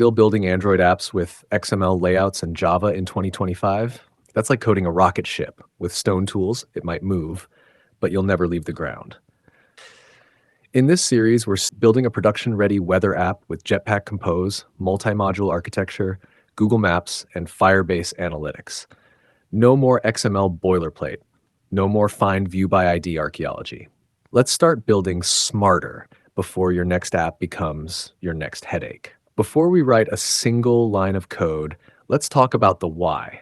Still building Android apps with XML layouts and Java in 2025? That's like coding a rocket ship. With stone tools, it might move, but you'll never leave the ground. In this series, we're building a production-ready weather app with Jetpack Compose, multi-module architecture, Google Maps, and Firebase analytics. No more XML boilerplate. No more find view by ID archaeology. Let's start building smarter before your next app becomes your next headache. Before we write a single line of code, let's talk about the why.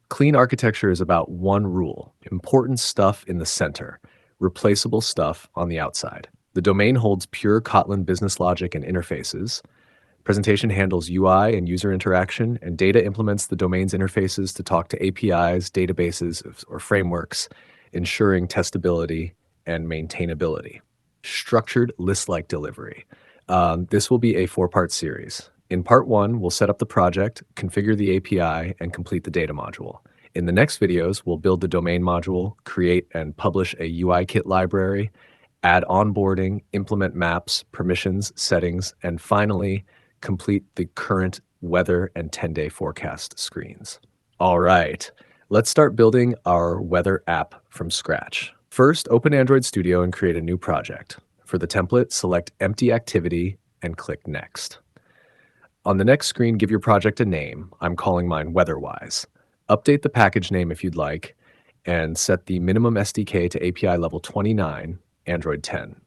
Clean architecture is about one rule: important stuff in the center, replaceable stuff on the outside. The domain holds pure Kotlin business logic and interfaces. Presentation handles UI and user interaction, and data implements the domain's interfaces to talk to APIs, databases, or frameworks, ensuring testability and maintainability. Structured list-like delivery. This will be a 4-part series. In part 1, we'll set up the project, configure the API, and complete the data module. In the next videos, we'll build the domain module, create and publish a UI kit library, add onboarding, implement maps, permissions, settings, and finally, complete the current weather and 10-day forecast screens. All right, let's start building our weather app from scratch. First, open Android Studio and create a new project. For the template, select Empty Activity and click Next. On the next screen, give your project a name. I'm calling mine Weatherwise. Update the package name if you'd like, and set the minimum SDK to API level 29, Android 10.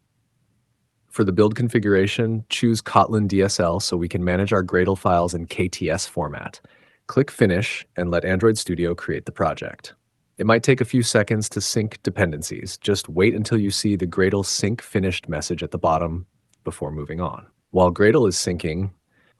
For the build configuration, choose Kotlin DSL so we can manage our Gradle files in KTS format. Click Finish and let Android Studio create the project. It might take a few seconds to sync dependencies. Just wait until you see the Gradle sync finished message at the bottom before moving on. While Gradle is syncing,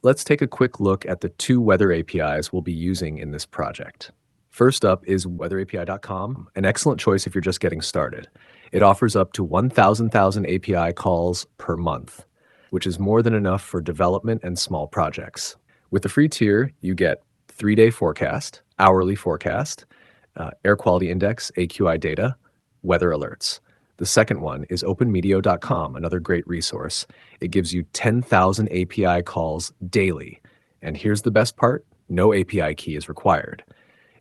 let's take a quick look at the 2 weather APIs we'll be using in this project. First up is weatherapi.com, an excellent choice if you're just getting started. It offers up to 1,000 API calls per month, which is more than enough for development and small projects. With the free tier, you get 3-day forecast, hourly forecast, air quality index, AQI data, weather alerts. The second one is openmedio.com, another great resource. It gives you 10,000 API calls daily. And here's the best part: no API key is required.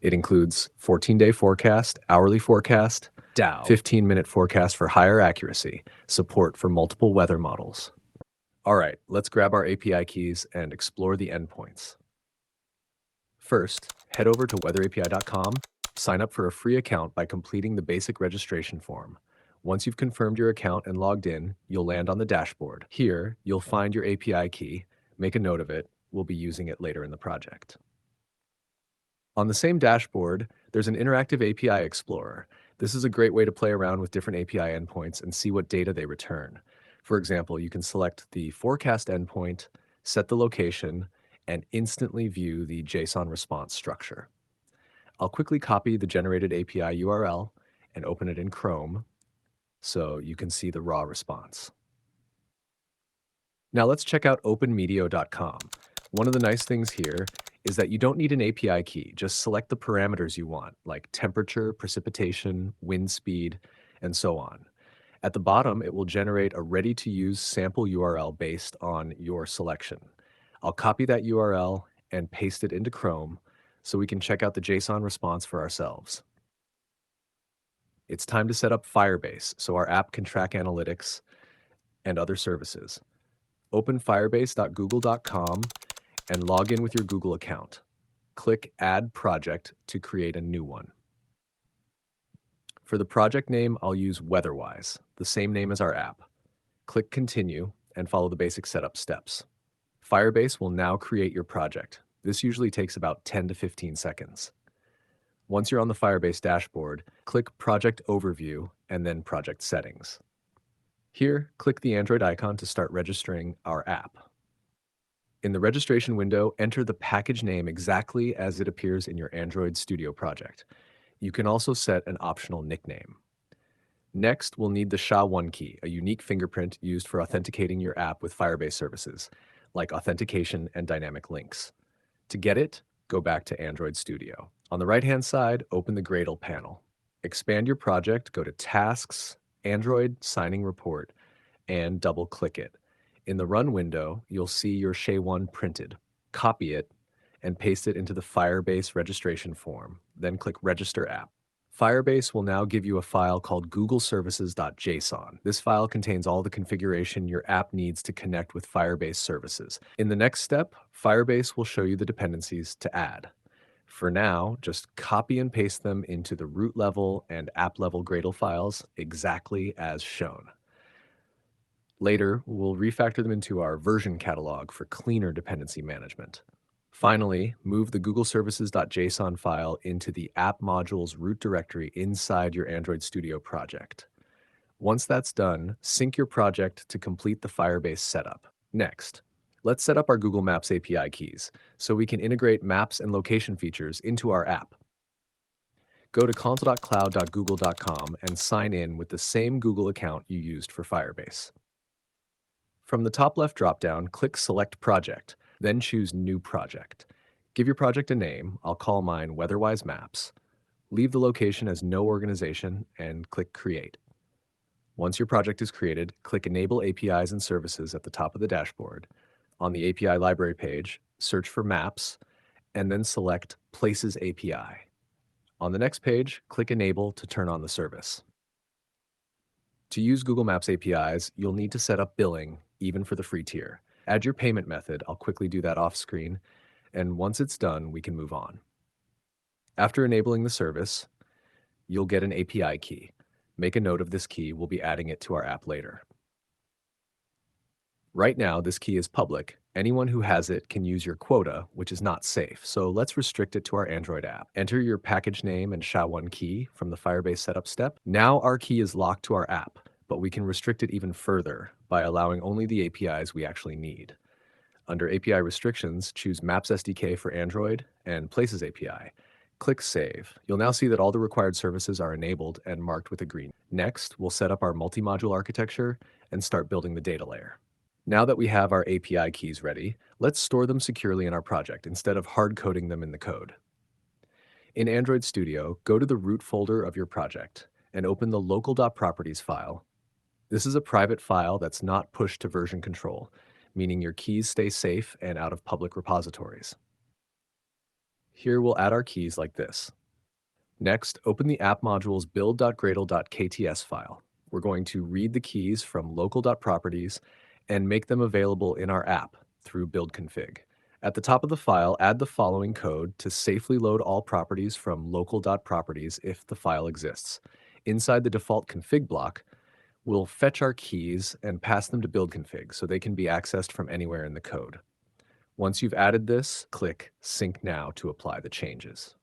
It includes 14-day forecast, hourly forecast, 15-minute forecast for higher accuracy, support for multiple weather models. All right, let's grab our API keys and explore the endpoints. First, head over to weatherapi.com. Sign up for a free account by completing the basic registration form. Once you've confirmed your account and logged in, you'll land on the dashboard. Here, you'll find your API key. Make a note of it. We'll be using it later in the project. On the same dashboard, there's an interactive API Explorer. This is a great way to play around with different API endpoints and see what data they return. For example, you can select the forecast endpoint, set the location, and instantly view the JSON response structure. I'll quickly copy the generated API URL and open it in Chrome so you can see the raw response. Now let's check out openmedio.com. One of the nice things here is that you don't need an API key. Just select the parameters you want, like temperature, precipitation, wind speed, and so on. At the bottom, it will generate a ready-to-use sample URL based on your selection. I'll copy that URL and paste it into Chrome so we can check out the JSON response for ourselves. It's time to set up Firebase so our app can track analytics and other services. Open firebase.google.com and log in with your Google account. Click Add Project to create a new one. For the project name, I'll use Weatherwise, the same name as our app. Click Continue and follow the basic setup steps. Firebase will now create your project. This usually takes about 10 to 15 seconds. Once you're on the Firebase dashboard, click Project Overview and then Project Settings. Here, click the Android icon to start registering our app. In the registration window, enter the package name exactly as it appears in your Android Studio project. You can also set an optional nickname. Next, we'll need the SHA-1 key, a unique fingerprint used for authenticating your app with Firebase services, like authentication and dynamic links. To get it, go back to Android Studio. On the right-hand side, open the Gradle panel. Expand your project, go to Tasks, Android Signing Report, and double-click it. In the Run window, you'll see your SHA-1 printed. Copy it and paste it into the Firebase registration form, then click Register App. Firebase will now give you a file called googleservices.json. This file contains all the configuration your app needs to connect with Firebase services. In the next step, Firebase will show you the dependencies to add. For now, just copy and paste them into the root level and app level Gradle files exactly as shown. Later, we'll refactor them into our version catalog for cleaner dependency management. Finally, move the googleservices.json file into the app module's root directory inside your Android Studio project. Once that's done, sync your project to complete the Firebase setup. Next, let's set up our Google Maps API keys so we can integrate maps and location features into our app. Go to console.cloud.google.com and sign in with the same Google account you used for Firebase. From the top left dropdown, click Select Project, then choose New Project. Give your project a name. I'll call mine Weatherwise Maps. Leave the location as No Organization and click Create. Once your project is created, click Enable APIs and Services at the top of the dashboard. On the API library page, search for Maps, and then select Places API. On the next page, click Enable to turn on the service. To use Google Maps APIs, you'll need to set up billing, even for the free tier. Add your payment method. I'll quickly do that off screen. And once it's done, we can move on. After enabling the service, you'll get an API key. Make a note of this key. We'll be adding it to our app later. Right now, this key is public. Anyone who has it can use your quota, which is not safe. So let's restrict it to our Android app. Enter your package name and SHA-1 key from the Firebase setup step. Now our key is locked to our app, but we can restrict it even further by allowing only the APIs we actually need. Under API restrictions, choose Maps SDK for Android and Places API. Click Save. You'll now see that all the required services are enabled and marked with a green. Next, we'll set up our multi-module architecture and start building the data layer. Now that we have our API keys ready, let's store them securely in our project instead of hard-coding them in the code. In Android Studio, go to the root folder of your project and open the local.properties file. This is a private file that's not pushed to version control, meaning your keys stay safe and out of public repositories. Here we'll add our keys like this. Next, open the app module's build.gradle.kts file. We're going to read the keys from local.properties and make them available in our app through build config. At the top of the file, add the following code to safely load all properties from local.properties if the file exists. Inside the default config block, we'll fetch our keys and pass them to build config so they can be accessed from anywhere in the code. Once you've added this, click Sync Now to apply the changes.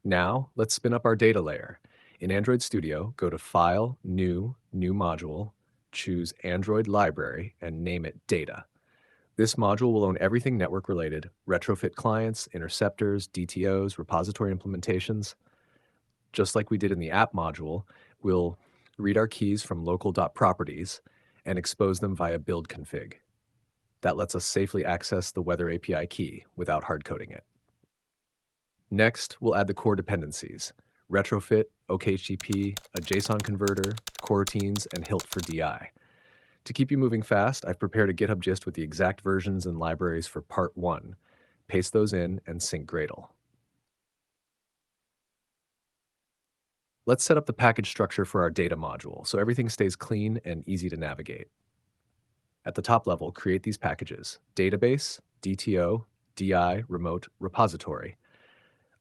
Now, let's spin up our data layer. In Android Studio, go to File, New Module, choose Android Library, and name it Data. This module will own everything network-related: retrofit clients, interceptors, DTOs, repository implementations. Just like we did in the app module, we'll read our keys from local.properties and expose them via build config. That lets us safely access the weather API key without hard-coding it. Next, we'll add the core dependencies: Retrofit, OKHTP, a JSON converter, coroutines, and HILT for DI. To keep you moving fast, I've prepared a GitHub gist with the exact versions and libraries for part 1. Paste those in and sync Gradle. Let's set up the package structure for our data module so everything stays clean and easy to navigate. At the top level, create these packages: database, DTO, DI, remote, repository.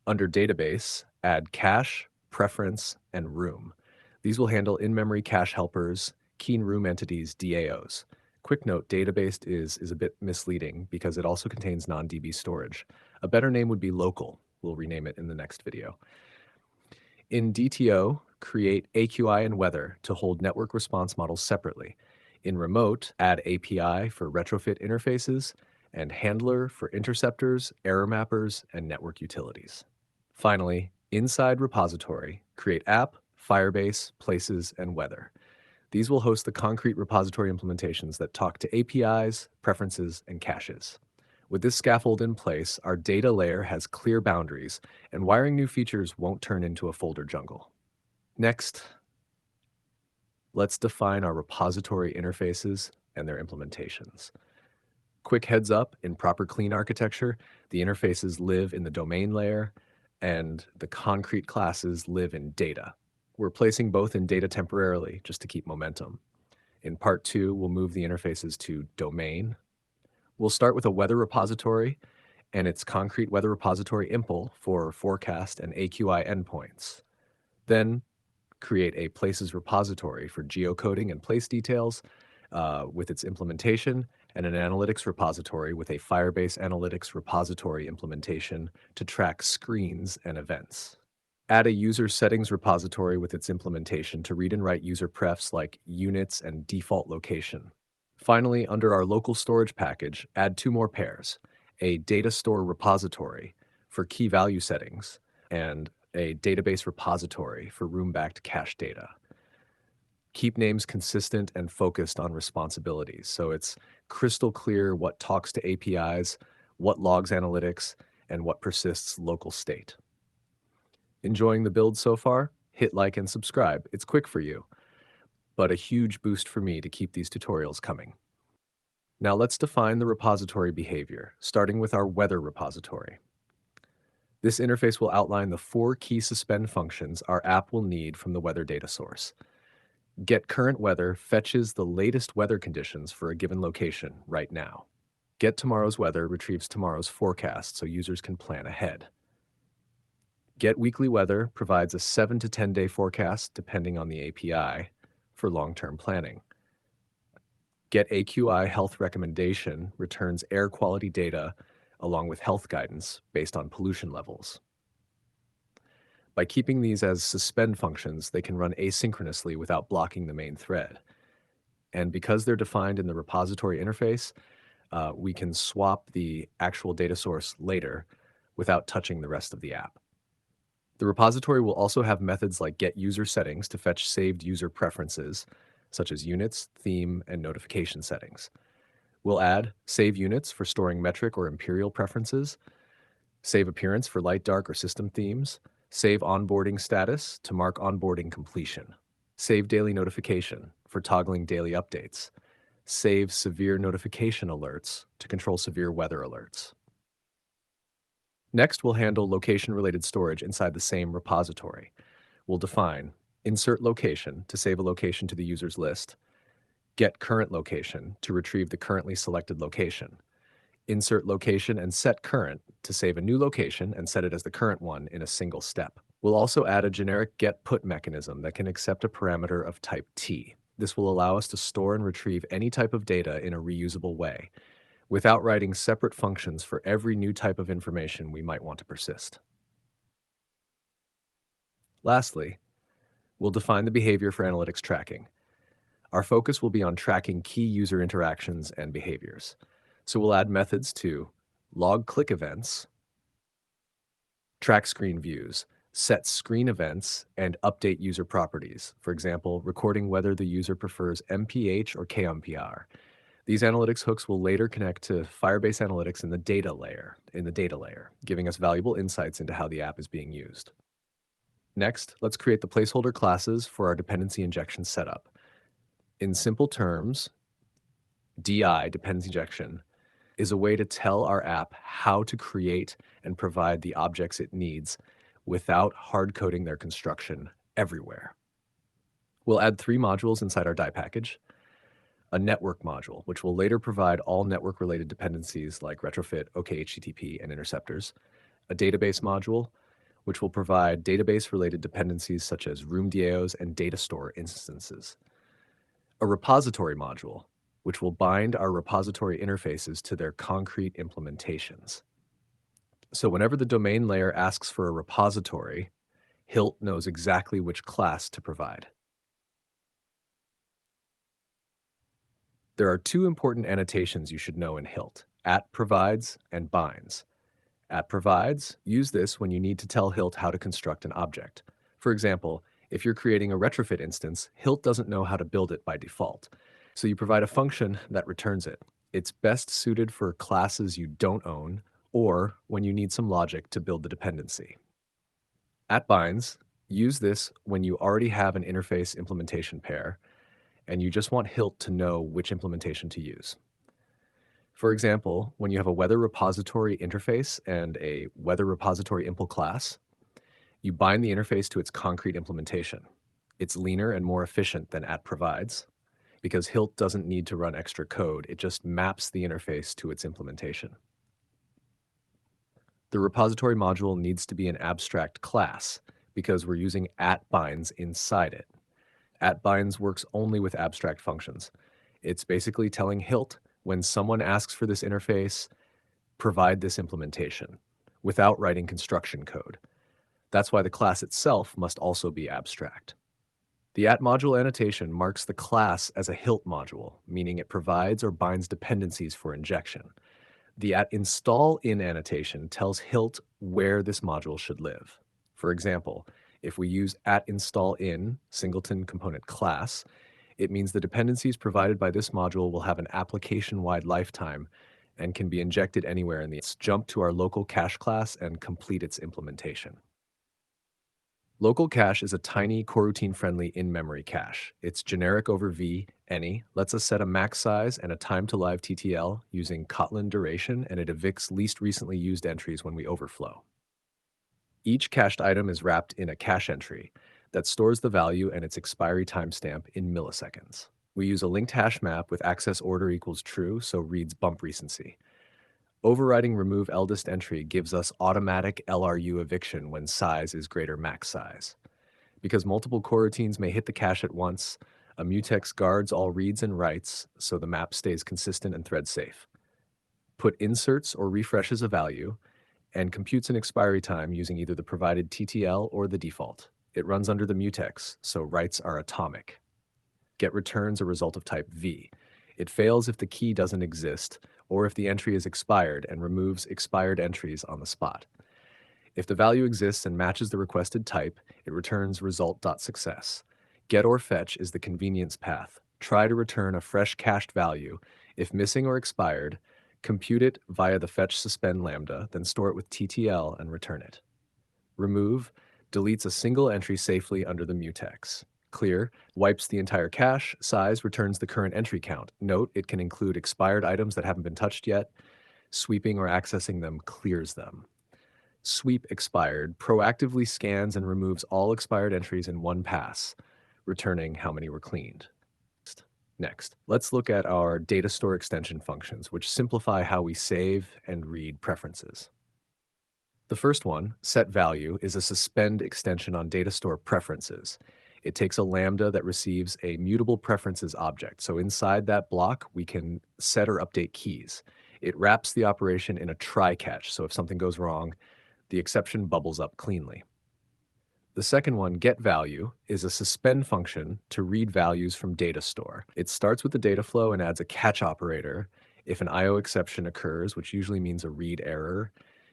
Under database, add cache, preference, and room. These will handle in-memory cache helpers, key and room entities, DAOs. Quick note, database is a bit misleading because it also contains non-DB storage. A better name would be local. We'll rename it in the next video. In DTO, create AQI and weather to hold network response models separately. In remote, add API for retrofit interfaces and handler for interceptors, error mappers, and network utilities. Finally, inside repository, create app, Firebase, places, and weather. These will host the concrete repository implementations that talk to APIs, preferences, and caches. With this scaffold in place, our data layer has clear boundaries, and wiring new features won't turn into a folder jungle. Next, let's define our repository interfaces and their implementations. Quick heads up, in proper clean architecture, the interfaces live in the domain layer and the concrete classes live in data. We're placing both in data temporarily just to keep momentum. In part 2, we'll move the interfaces to domain. We'll start with a weather repository and its concrete weather repository impl for forecast and AQI endpoints. Then create a places repository for geocoding and place details with its implementation, and an analytics repository with a Firebase Analytics repository implementation to track screens and events. Add a user settings repository with its implementation to read and write user prefs like units and default location. Finally, under our local storage package, add 2 more pairs, a data store repository for key value settings and a database repository for room-backed cache data. Keep names consistent and focused on responsibilities, so it's crystal clear what talks to APIs, what logs analytics, and what persists local state. Enjoying the build so far? Hit like and subscribe. It's quick for you, but a huge boost for me to keep these tutorials coming. Now let's define the repository behavior, starting with our weather repository. This interface will outline the 4 key suspend functions our app will need from the weather data source. Get current weather fetches the latest weather conditions for a given location right now. Get tomorrow's weather retrieves tomorrow's forecast so users can plan ahead. Get weekly weather provides a 7 to 10 day forecast depending on the API for long-term planning. Get AQI health recommendation returns air quality data along with health guidance based on pollution levels. By keeping these as suspend functions, they can run asynchronously without blocking the main thread. And because they're defined in the repository interface, we can swap the actual data source later without touching the rest of the app. The repository will also have methods like get user settings to fetch saved user preferences, such as units, theme, and notification settings. We'll add save units for storing metric or imperial preferences, save appearance for light, dark, or system themes, save onboarding status to mark onboarding completion, save daily notification for toggling daily updates, save severe notification alerts to control severe weather alerts. Next, we'll handle location-related storage inside the same repository. We'll define insert location to save a location to the user's list, get current location to retrieve the currently selected location, insert location and set current to save a new location and set it as the current one in a single step. We'll also add a generic get put mechanism that can accept a parameter of type T. This will allow us to store and retrieve any type of data in a reusable way, without writing separate functions for every new type of information we might want to persist. Lastly, we'll define the behavior for analytics tracking. Our focus will be on tracking key user interactions and behaviors. So we'll add methods to log click events, track screen views, set screen events, and update user properties. For example, recording whether the user prefers MPH or KMPR. These analytics hooks will later connect to Firebase Analytics in the data layer, giving us valuable insights into how the app is being used. Next, let's create the placeholder classes for our dependency injection setup. In simple terms, DI, dependency injection, is a way to tell our app how to create and provide the objects it needs without hard coding their construction everywhere. We'll add 3 modules inside our die package. A network module, which will later provide all network-related dependencies like Retrofit, OKHTTP, and interceptors. A database module, which will provide database-related dependencies such as room DAOs and data store instances. A repository module, which will bind our repository interfaces to their concrete implementations. So whenever the domain layer asks for a repository, Hilt knows exactly which class to provide. There are 2 important annotations you should know in Hilt: @provides and binds. @provides, use this when you need to tell Hilt how to construct an object. For example, if you're creating a retrofit instance, Hilt doesn't know how to build it by default, so you provide a function that returns it. It's best suited for classes you don't own or when you need some logic to build the dependency. @binds, use this when you already have an interface implementation pair and you just want HILT to know which implementation to use. For example, when you have a weather repository interface and a weather repository impl class, you bind the interface to its concrete implementation. It's leaner and more efficient than at provides because HILT doesn't need to run extra code. It just maps the interface to its implementation. The repository module needs to be an abstract class because we're using @binds inside it. @binds works only with abstract functions. It's basically telling HILT when someone asks for this interface, provide this implementation without writing construction code. That's why the class itself must also be abstract. The @module annotation marks the class as a HILT module, meaning it provides or binds dependencies for injection. The @install_in annotation tells HILT where this module should live. For example, if we use @install_in singleton component class, it means the dependencies provided by this module will have an application-wide lifetime and can be injected anywhere in the jump to our local cache class and complete its implementation. Local cache is a tiny, coroutine-friendly in-memory cache. It's generic over V, any, lets us set a max size and a time to live TTL using Kotlin duration, and it evicts least recently used entries when we overflow. Each cached item is wrapped in a cache entry that stores the value and its expiry timestamp in milliseconds. We use a linked hash map with access order equals true, so reads bump recency. Overriding remove eldest entry gives us automatic LRU eviction when size is greater max size. Because multiple coroutines may hit the cache at once, a mutex guards all reads and writes so the map stays consistent and thread safe. Put inserts or refreshes a value and computes an expiry time using either the provided TTL or the default. It runs under the mutex, so writes are atomic. Get returns a result of type V. It fails if the key doesn't exist or if the entry is expired and removes expired entries on the spot. If the value exists and matches the requested type, it returns result.success. Get or fetch is the convenience path. Try to return a fresh cached value. If missing or expired, compute it via the fetch suspend lambda, then store it with TTL and return it. Remove deletes a single entry safely under the mutex. Clear wipes the entire cache. Size returns the current entry count. Note it can include expired items that haven't been touched yet. Sweeping or accessing them clears them. Sweep expired proactively scans and removes all expired entries in one pass, returning how many were cleaned. Next, let's look at our data store extension functions, which simplify how we save and read preferences. The first one, setValue, is a suspend extension on data store preferences. It takes a lambda that receives a mutable preferences object. So inside that block, we can set or update keys. It wraps the operation in a try catch. So if something goes wrong, the exception bubbles up cleanly. The second one, getValue, is a suspend function to read values from data store. It starts with the data flow and adds a catch operator. If an IO exception occurs, which usually means a read error,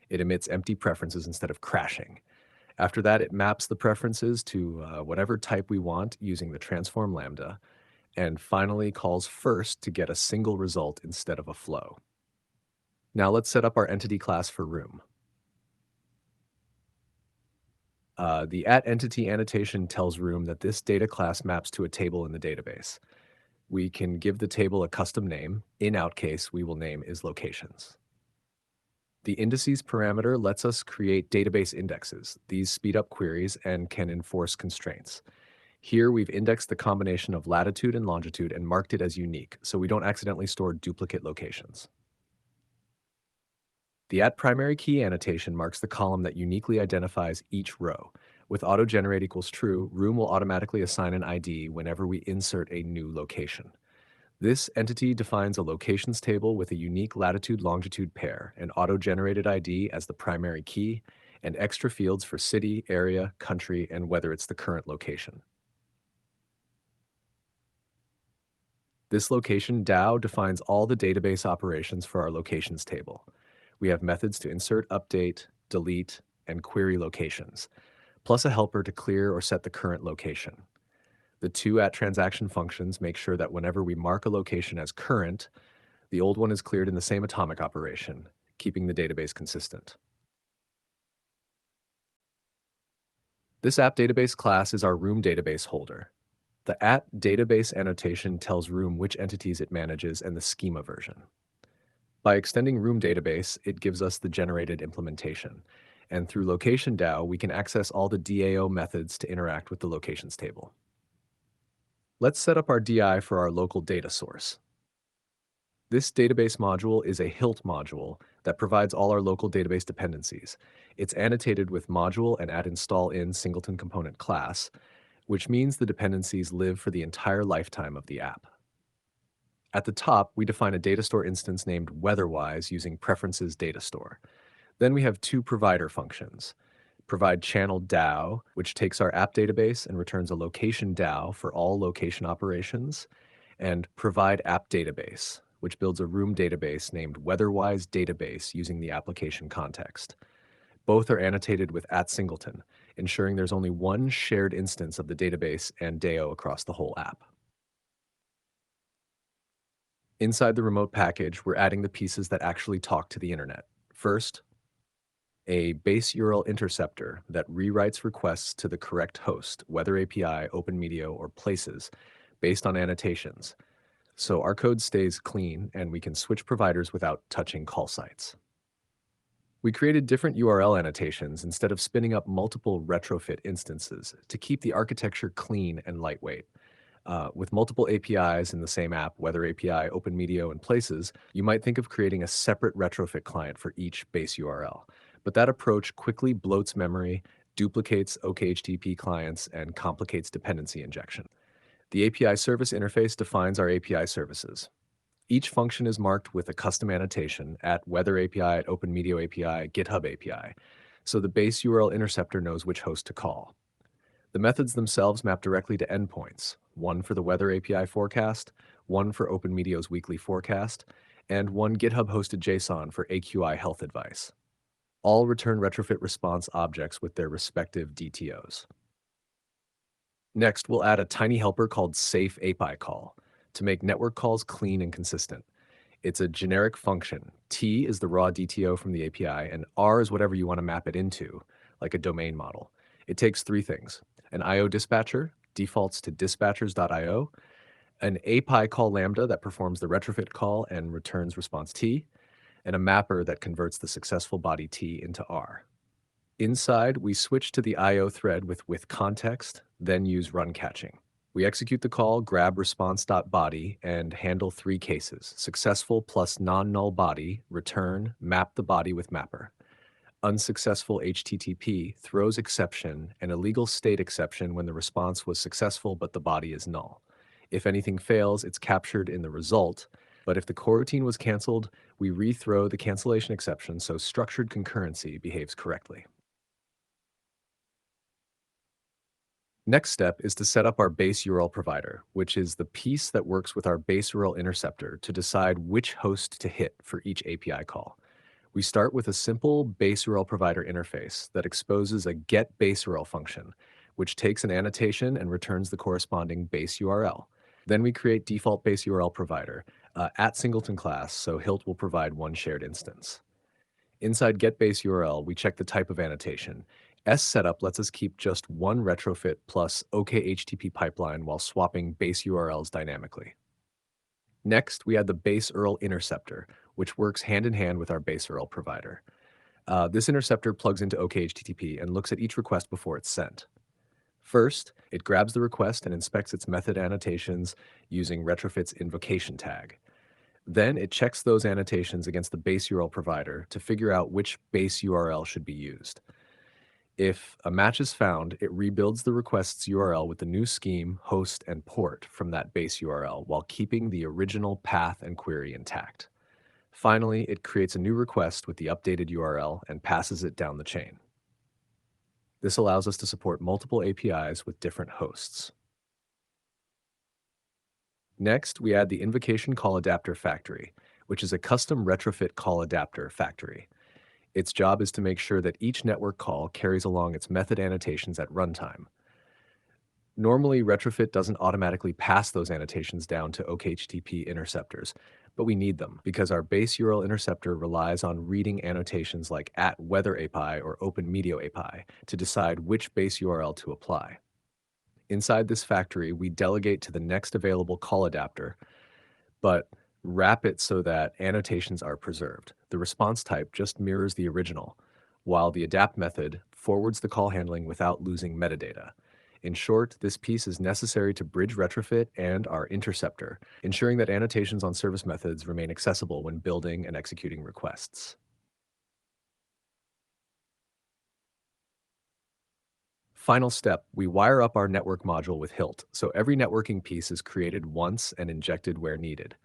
it emits empty preferences instead of crashing. After that, it maps the preferences to whatever type we want using the transform lambda, and finally calls first to get a single result instead of a flow. Now let's set up our entity class for room. The @entity annotation tells room that this data class maps to a table in the database. We can give the table a custom name. In out case, we will name is locations. The indices parameter lets us create database indexes. These speed up queries and can enforce constraints. Here we've indexed the combination of latitude and longitude and marked it as unique, so we don't accidentally store duplicate locations. The @primary key annotation marks the column that uniquely identifies each row. With auto-generate equals true, room will automatically assign an ID whenever we insert a new location. This entity defines a locations table with a unique latitude-longitude pair, an auto-generated ID as the primary key, and extra fields for city, area, country, and whether it's the current location. This location DAO defines all the database operations for our locations table. We have methods to insert, update, delete, and query locations, plus a helper to clear or set the current location. The two @transaction functions make sure that whenever we mark a location as current, the old one is cleared in the same atomic operation, keeping the database consistent. This app database class is our room database holder. The at database annotation tells Room which entities it manages and the schema version. By extending Room database, it gives us the generated implementation. And through location DAO, we can access all the DAO methods to interact with the locations table. Let's set up our DI for our local data source. This database module is a HILT module that provides all our local database dependencies. It's annotated with module and at install in singleton component class, which means the dependencies live for the entire lifetime of the app. At the top, we define a data store instance named weatherwise using preferences data store. Then we have two provider functions. Provide channel DAO, which takes our app database and returns a location DAO for all location operations, and provide app database, which builds a room database named weatherwise database using the application context. Both are annotated with @singleton, ensuring there's only one shared instance of the database and DAO across the whole app. Inside the remote package, we're adding the pieces that actually talk to the internet. First, a base URL interceptor that rewrites requests to the correct host, whether API, OpenMedia, or Places, based on annotations. So our code stays clean and we can switch providers without touching call sites. We created different URL annotations instead of spinning up multiple retrofit instances to keep the architecture clean and lightweight. With multiple APIs in the same app, whether API, OpenMedia, and Places, you might think of creating a separate retrofit client for each base URL. But that approach quickly bloats memory, duplicates OKHTTP clients, and complicates dependency injection. The API service interface defines our API services. Each function is marked with a custom annotation at Weather API, at OpenMedia API, GitHub API, so the base URL interceptor knows which host to call. The methods themselves map directly to endpoints, one for the Weather API forecast, one for OpenMedia's weekly forecast, and one GitHub-hosted JSON for AQI health advice. All return retrofit response objects with their respective DTOs. Next, we'll add a tiny helper called safe API call to make network calls clean and consistent. It's a generic function. T is the raw DTO from the API, and R is whatever you want to map it into, like a domain model. It takes three things: an IO dispatcher, defaults to dispatchers.io, an API call lambda that performs the retrofit call and returns response T, and a mapper that converts the successful body T into R. Inside, we switch to the IO thread with context, then use run catching. We execute the call, grab response.body, and handle three cases: successful plus non-null body, return, map the body with mapper. Unsuccessful HTTP throws exception and illegal state exception when the response was successful but the body is null. If anything fails, it's captured in the result, but if the coroutine was canceled, we rethrow the cancellation exception so structured concurrency behaves correctly. Next step is to set up our base URL provider, which is the piece that works with our base URL interceptor to decide which host to hit for each API call. We start with a simple base URL provider interface that exposes a get base URL function, which takes an annotation and returns the corresponding base URL. Then we create default base URL provider at singleton class, so HILT will provide one shared instance. Inside get base URL, we check the type of annotation. Setup lets us keep just one retrofit plus OKHTTP pipeline while swapping base URLs dynamically. Next, we add the base URL interceptor, which works hand in hand with our base URL provider. This interceptor plugs into OKHTTP and looks at each request before it's sent. First, it grabs the request and inspects its method annotations using Retrofit's invocation tag. Then it checks those annotations against the base URL provider to figure out which base URL should be used. If a match is found, it rebuilds the request's URL with the new scheme, host, and port from that base URL while keeping the original path and query intact. Finally, it creates a new request with the updated URL and passes it down the chain. This allows us to support multiple APIs with different hosts. Next, we add the invocation call adapter factory, which is a custom retrofit call adapter factory. Its job is to make sure that each network call carries along its method annotations at runtime. Normally, Retrofit doesn't automatically pass those annotations down to OKHTTP interceptors, but we need them because our base URL interceptor relies on reading annotations like at Weather API or OpenMedia API to decide which base URL to apply. Inside this factory, we delegate to the next available call adapter, but wrap it so that annotations are preserved. The response type just mirrors the original, while the adapt method forwards the call handling without losing metadata. In short, this piece is necessary to bridge retrofit and our interceptor, ensuring that annotations on service methods remain accessible when building and executing requests. Final step, we wire up our network module with HILT, so every networking piece is created once and injected where needed.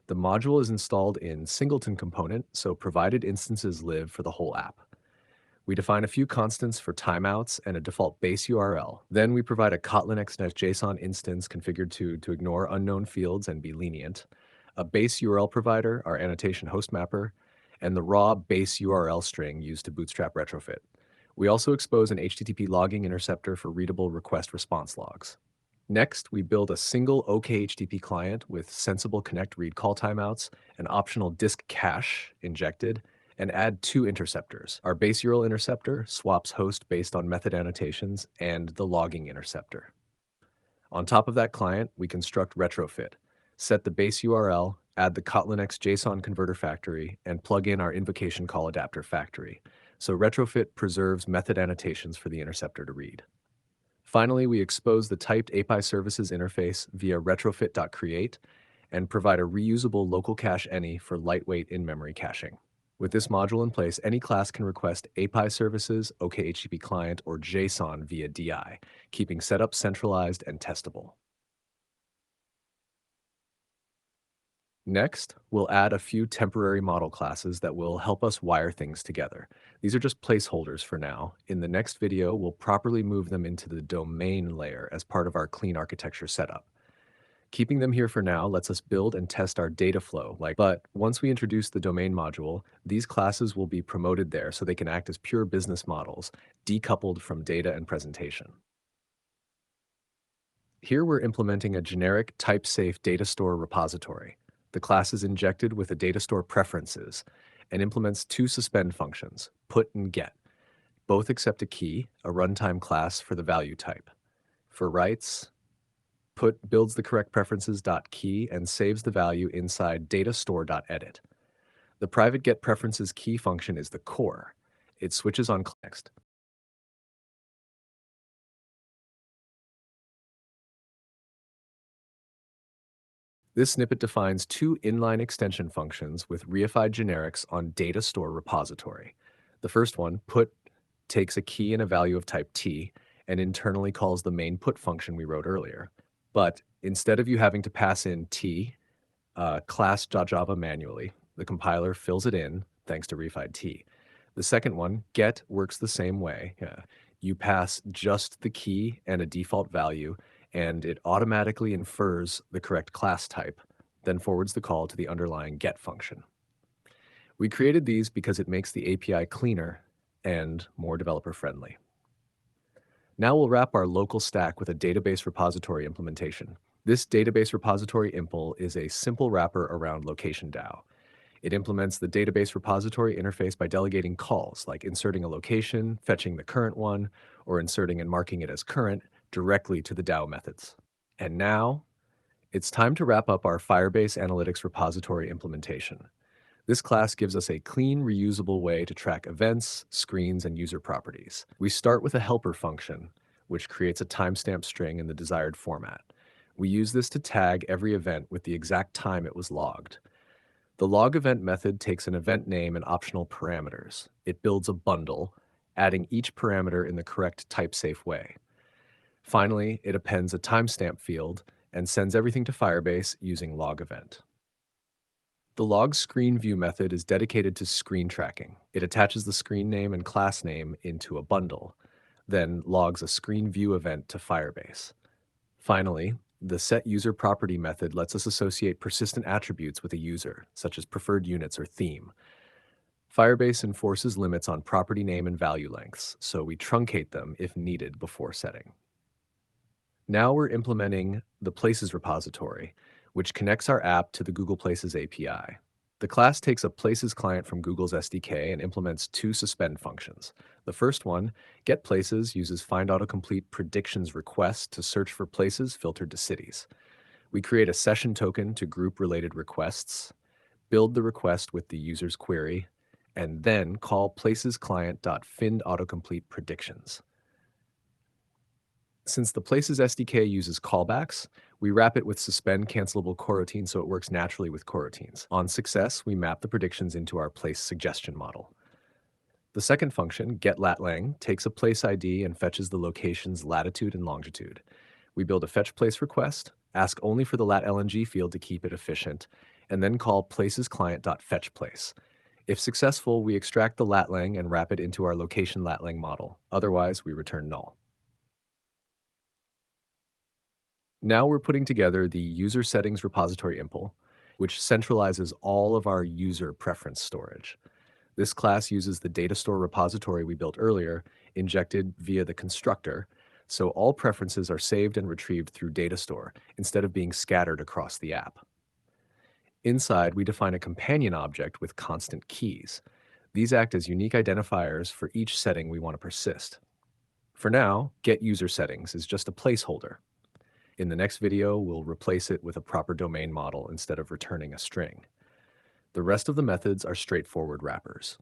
The module is installed in singleton component, so provided instances live for the whole app. We define a few constants for timeouts and a default base URL. Then we provide a Kotlin XNet JSON instance configured to ignore unknown fields and be lenient, a base URL provider, our annotation host mapper, and the raw base URL string used to bootstrap retrofit. We also expose an HTTP logging interceptor for readable request response logs. Next, we build a single OKHTTP client with sensible connect read call timeouts, an optional disk cache injected, and add two interceptors. Our base URL interceptor swaps host based on method annotations and the logging interceptor. On top of that client, we construct Retrofit, set the base URL, add the Kotlin X JSON converter factory, and plug in our invocation call adapter factory. So Retrofit preserves method annotations for the interceptor to read. Finally, we expose the typed API services interface via retrofit.create and provide a reusable local cache any for lightweight in-memory caching. With this module in place, any class can request API services, OKHTTP client, or JSON via DI, keeping setup centralized and testable. Next, we'll add a few temporary model classes that will help us wire things together. These are just placeholders for now. In the next video, we'll properly move them into the domain layer as part of our clean architecture setup. Keeping them here for now lets us build and test our data flow, but once we introduce the domain module, these classes will be promoted there so they can act as pure business models, decoupled from data and presentation. Here we're implementing a generic type-safe data store repository. The class is injected with a data store preferences and implements two suspend functions, put and get. Both accept a key, a runtime class for the value type. For writes, put builds the correct preferences.key and saves the value inside datastore.edit. The private get preferences key function is the core. It switches on next. This snippet defines two inline extension functions with reified generics on data store repository. The first one, put, takes a key and a value of type T and internally calls the main put function we wrote earlier. But instead of you having to pass in T, class.java manually, the compiler fills it in thanks to reified T. The second one, get, works the same way. You pass just the key and a default value, and it automatically infers the correct class type, then forwards the call to the underlying get function. We created these because it makes the API cleaner and more developer-friendly. Now we'll wrap our local stack with a database repository implementation. This database repository impl is a simple wrapper around location DAO. It implements the database repository interface by delegating calls, like inserting a location, fetching the current one, or inserting and marking it as current directly to the DAO methods. And now, it's time to wrap up our Firebase Analytics repository implementation. This class gives us a clean, reusable way to track events, screens, and user properties. We start with a helper function, which creates a timestamp string in the desired format. We use this to tag every event with the exact time it was logged. The log event method takes an event name and optional parameters. It builds a bundle, adding each parameter in the correct type-safe way. Finally, it appends a timestamp field and sends everything to Firebase using log event. The log screen view method is dedicated to screen tracking. It attaches the screen name and class name into a bundle, then logs a screen view event to Firebase. Finally, the setUserProperty method lets us associate persistent attributes with a user, such as preferred units or theme. Firebase enforces limits on property name and value lengths, so we truncate them if needed before setting. Now we're implementing the Places repository, which connects our app to the Google Places API. The class takes a Places client from Google's SDK and implements two suspend functions. The first one, getPlaces, uses find autocomplete predictions request to search for places filtered to cities. We create a session token to group related requests, build the request with the user's query, and then call placesclient.findAutocompletePredictions. predictions. Since the Places SDK uses callbacks, we wrap it with suspend cancelable coroutine so it works naturally with coroutines. On success, we map the predictions into our place suggestion model. The second function, getLatLang, takes a place ID and fetches the location's latitude and longitude. We build a fetch place request, ask only for the lat_lng field to keep it efficient, and then call placesclient.fetchPlace. If successful, we extract the latlang and wrap it into our location latlang model. Otherwise, we return null. Now we're putting together the user settings repository impl, which centralizes all of our user preference storage. This class uses the data store repository we built earlier, injected via the constructor, so all preferences are saved and retrieved through data store instead of being scattered across the app. Inside, we define a companion object with constant keys. These act as unique identifiers for each setting we want to persist. For now, getUserSettings is just a placeholder. In the next video, we'll replace it with a proper domain model instead of returning a string. The rest of the methods are straightforward wrappers.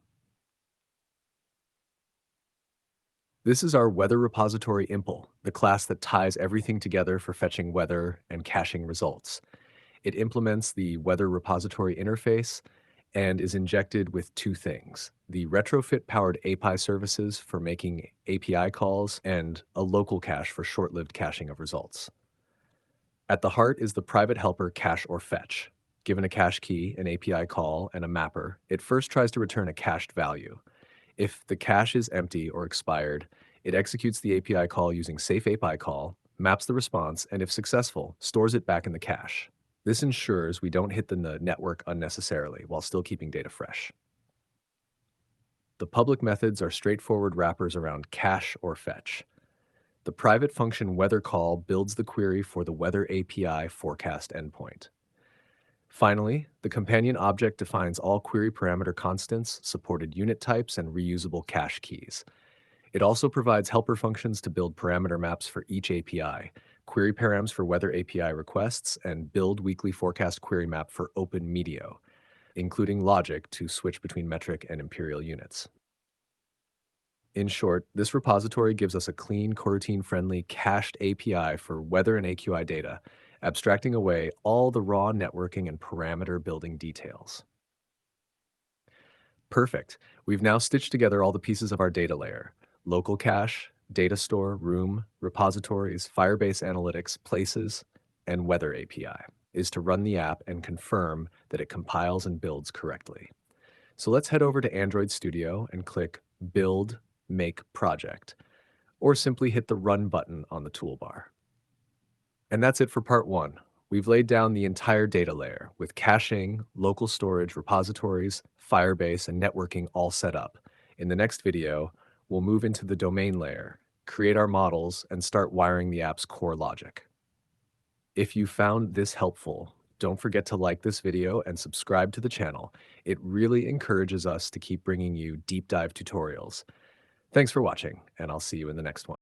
This is our weather repository impl, the class that ties everything together for fetching weather and caching results. It implements the weather repository interface and is injected with two things: the Retrofit-powered API services for making API calls and a local cache for short-lived caching of results. At the heart is the private helper cache or fetch. Given a cache key, an API call, and a mapper, it first tries to return a cached value. If the cache is empty or expired, it executes the API call using safe API call, maps the response, and if successful, stores it back in the cache. This ensures we don't hit the network unnecessarily while still keeping data fresh. The public methods are straightforward wrappers around cache or fetch. The private function weather call builds the query for the weather API forecast endpoint. Finally, the companion object defines all query parameter constants, supported unit types, and reusable cache keys. It also provides helper functions to build parameter maps for each API, query params for weather API requests, and build weekly forecast query map for open Meteo, including logic to switch between metric and imperial units. In short, this repository gives us a clean, coroutine-friendly, cached API for weather and AQI data, abstracting away all the raw networking and parameter building details. Perfect. We've now stitched together all the pieces of our data layer: local cache, data store, room, repositories, Firebase Analytics, places, and weather API is to run the app and confirm that it compiles and builds correctly. So let's head over to Android Studio and click Build, Make Project, or simply hit the Run button on the toolbar. And that's it for part one. We've laid down the entire data layer with caching, local storage, repositories, Firebase, and networking all set up. In the next video, we'll move into the domain layer, create our models, and start wiring the app's core logic. If you found this helpful, don't forget to like this video and subscribe to the channel. It really encourages us to keep bringing you deep dive tutorials. Thanks for watching, and I'll see you in the next one.